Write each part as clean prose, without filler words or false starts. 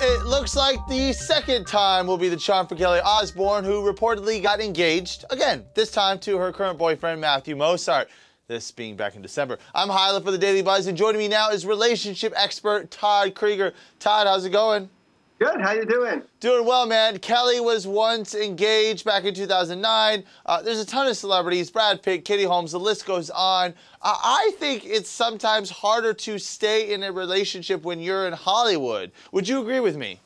It looks like the second time will be the charm for Kelly Osbourne, who reportedly got engaged, again, this time to her current boyfriend, Matthew Mosshart, this being back in December. I'm Hyla for the Daily Buzz, and joining me now is relationship expert Todd Krieger. Todd, how's it going? Good, how you doing? Doing well, man. Kelly was once engaged back in 2009. There's a ton of celebrities, Brad Pitt, Katie Holmes, the list goes on. I think it's sometimes harder to stay in a relationship when you're in Hollywood. Would you agree with me?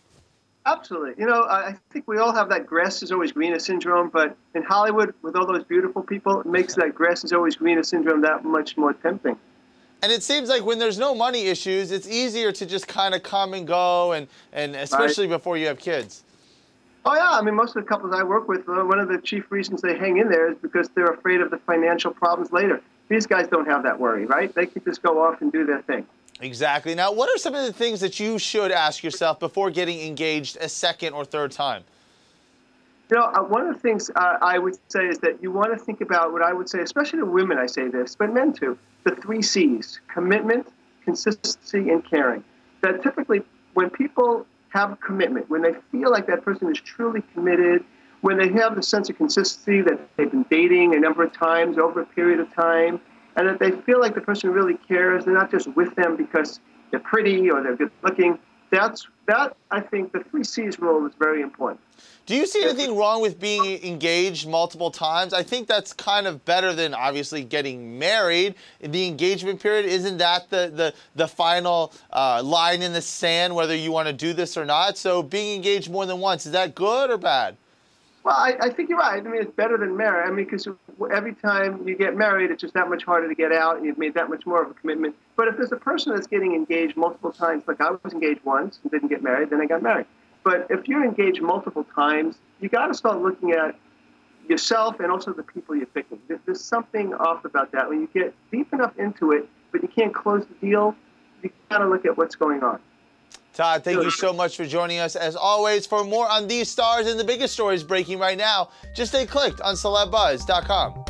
Absolutely. You know, I think we all have that grass is always greener syndrome, but in Hollywood, with all those beautiful people, it makes that grass is always greener syndrome that much more tempting. And it seems like when there's no money issues, it's easier to just kind of come and go, and especially before you have kids. Oh, yeah. I mean, most of the couples I work with, one of the chief reasons they hang in there is because they're afraid of the financial problems later. These guys don't have that worry, right? They can just go off and do their thing. Exactly. Now, what are some of the things that you should ask yourself before getting engaged a second or third time? You know, one of the things I would say is that you want to think about what I would say, especially to women, I say this, but men too, the 3 C's, commitment, consistency, and caring. That typically when people have a commitment, when they feel like that person is truly committed, when they have the sense of consistency that they've been dating a number of times over a period of time, and that they feel like the person really cares, they're not just with them because they're pretty or they're good looking, that I think the 3 C's rule is very important. Do you see anything wrong with being engaged multiple times? I think that's kind of better than obviously getting married. In the engagement period, isn't that the final line in the sand, whether you want to do this or not? So being engaged more than once, is that good or bad? Well, I think you're right. I mean, it's better than marriage. I mean, because every time you get married, it's just that much harder to get out, and you've made that much more of a commitment. But if there's a person that's getting engaged multiple times, like I was engaged once and didn't get married, then I got married. But if you're engaged multiple times, you got to start looking at yourself and also the people you're picking. There's something off about that. When you get deep enough into it, but you can't close the deal, you got to look at what's going on. Todd, thank you so much for joining us. As always, for more on these stars and the biggest stories breaking right now, just stay clicked on CELEBUZZ.com.